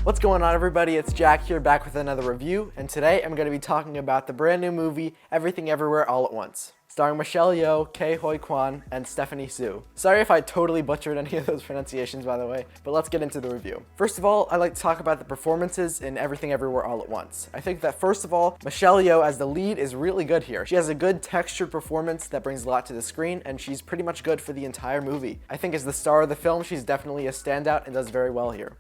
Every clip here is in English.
What's going on, everybody? It's Jack here, back with another review, and today I'm going to be talking about the brand new movie Everything Everywhere All at Once, starring Michele Yeoh, Quan, and Stephanie Hsu. Sorry if I totally butchered any of those pronunciations, by the way, but let's get into the review. First of all, I'd like to talk about the performances in Everything Everywhere All at Once. I think that first of all, Michele Yeoh as the lead is really good here. She has a good textured performance that brings a lot to the screen, and she's pretty much good for the entire movie. I think as the star of the film, she's definitely a standout and does very well here.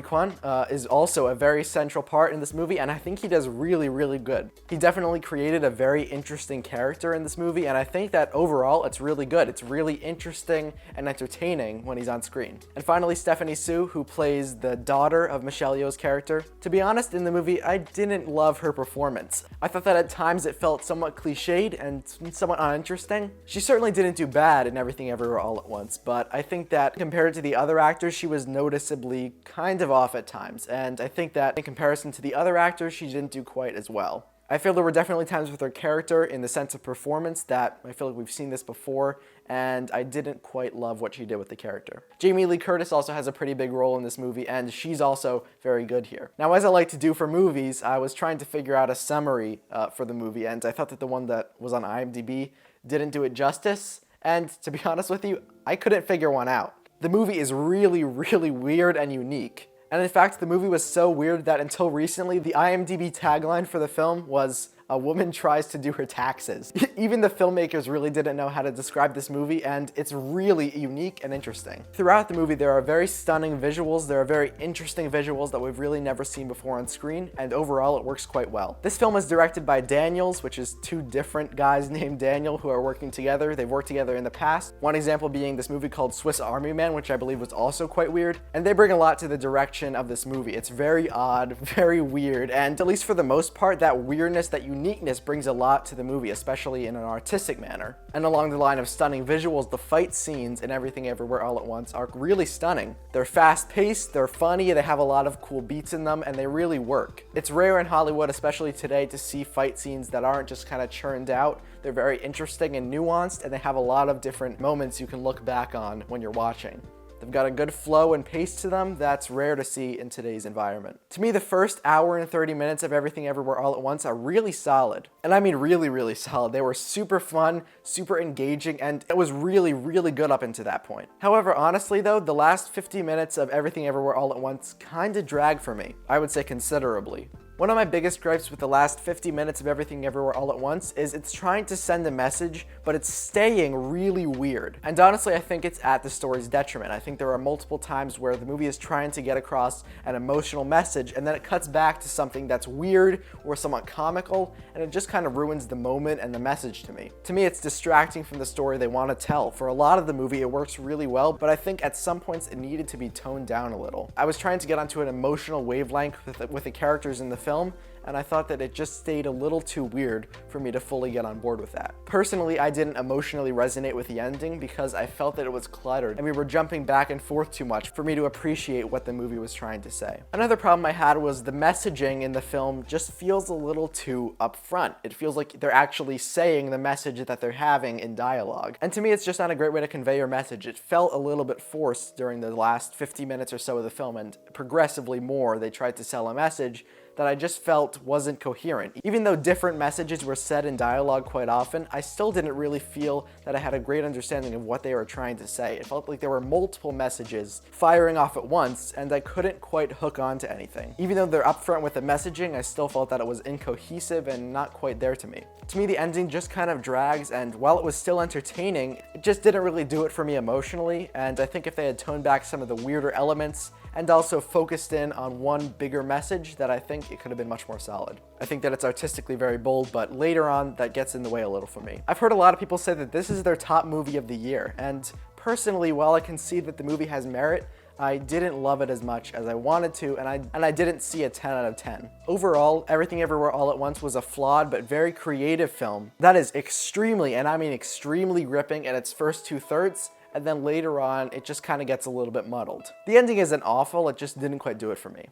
Quan is also a very central part in this movie, and I think he does really good. He definitely created a very interesting character in this movie, and I think that overall it's really good. It's really interesting and entertaining when he's on screen. And finally, Stephanie Hsu, who plays the daughter of Michele Yeoh's character. To be honest, in the movie, I didn't love her performance. I thought that at times it felt somewhat cliched and somewhat uninteresting. She certainly didn't do bad in Everything Everywhere All at Once, but I think that compared to the other actors, she was noticeably kind of off at times, and I think that in comparison to the other actors, she didn't do quite as well. I feel there were definitely times with her character in the sense of performance that I feel like we've seen this before, and I didn't quite love what she did with the character. Jamie Lee Curtis also has a pretty big role in this movie, and she's also very good here. Now, as I like to do for movies, I was trying to figure out a summary for the movie, and I thought that the one that was on IMDb didn't do it justice, and to be honest with you, I couldn't figure one out. The movie is really weird and unique. And in fact, the movie was so weird that until recently, the IMDb tagline for the film was, "A woman tries to do her taxes." Even the filmmakers really didn't know how to describe this movie, and it's really unique and interesting. Throughout the movie, there are very stunning visuals, there are very interesting visuals that we've really never seen before on screen, and overall it works quite well. This film is directed by Daniels, which is two different guys named Daniel who are working together. They've worked together in the past. One example being this movie called Swiss Army Man, which I believe was also quite weird, and they bring a lot to the direction of this movie. It's very odd, very weird, and at least for the most part, that weirdness, that uniqueness brings a lot to the movie, especially in an artistic manner. And along the line of stunning visuals, the fight scenes in Everything Everywhere All at Once are really stunning. They're fast-paced, they're funny, they have a lot of cool beats in them, and they really work. It's rare in Hollywood, especially today, to see fight scenes that aren't just kind of churned out. They're very interesting and nuanced, and they have a lot of different moments you can look back on when you're watching. They've got a good flow and pace to them that's rare to see in today's environment. To me, the first hour and 30 minutes of Everything Everywhere All at Once are really solid. And I mean really solid. They were super fun, super engaging, and it was really good up until that point. However, honestly though, the last 50 minutes of Everything Everywhere All at Once kinda dragged for me. I would say considerably. One of my biggest gripes with the last 50 minutes of Everything Everywhere All at Once is it's trying to send a message, but it's staying really weird. And honestly, I think it's at the story's detriment. I think there are multiple times where the movie is trying to get across an emotional message, and then it cuts back to something that's weird or somewhat comical, and it just kind of ruins the moment and the message to me. To me, it's distracting from the story they want to tell. For a lot of the movie, it works really well, but I think at some points it needed to be toned down a little. I was trying to get onto an emotional wavelength with the characters in the film, and I thought that it just stayed a little too weird for me to fully get on board with that. Personally, I didn't emotionally resonate with the ending because I felt that it was cluttered and we were jumping back and forth too much for me to appreciate what the movie was trying to say. Another problem I had was the messaging in the film just feels a little too upfront. It feels like they're actually saying the message that they're having in dialogue. And to me, it's just not a great way to convey your message. It felt a little bit forced during the last 50 minutes or so of the film, and progressively more they tried to sell a message that I just felt wasn't coherent. Even though different messages were said in dialogue quite often, I still didn't really feel that I had a great understanding of what they were trying to say. It felt like there were multiple messages firing off at once, and I couldn't quite hook on to anything. Even though they're upfront with the messaging, I still felt that it was incohesive and not quite there to me. To me, the ending just kind of drags, and while it was still entertaining, it just didn't really do it for me emotionally, and I think if they had toned back some of the weirder elements and also focused in on one bigger message, that I think it could have been much more solid. I think that it's artistically very bold, but later on, that gets in the way a little for me. I've heard a lot of people say that this is their top movie of the year, and personally, while I can see that the movie has merit, I didn't love it as much as I wanted to, and I didn't see a 10 out of 10. Overall, Everything Everywhere All at Once was a flawed but very creative film that is extremely, and I mean extremely, gripping in its first 2/3, and then later on, it just kind of gets a little bit muddled. The ending isn't awful, it just didn't quite do it for me.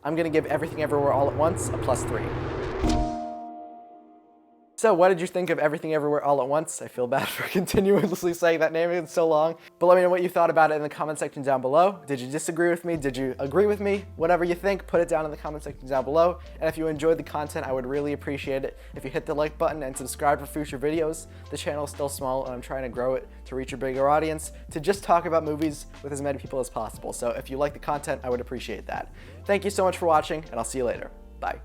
I'm gonna give Everything Everywhere All at Once a +3. So what did you think of Everything Everywhere All at Once? I feel bad for continuously saying that name, it's so long. But let me know what you thought about it in the comment section down below. Did you disagree with me? Did you agree with me? Whatever you think, put it down in the comment section down below. And if you enjoyed the content, I would really appreciate it if you hit the like button and subscribe for future videos. The channel is still small and I'm trying to grow it to reach a bigger audience, to just talk about movies with as many people as possible. So if you like the content, I would appreciate that. Thank you so much for watching, and I'll see you later. Bye.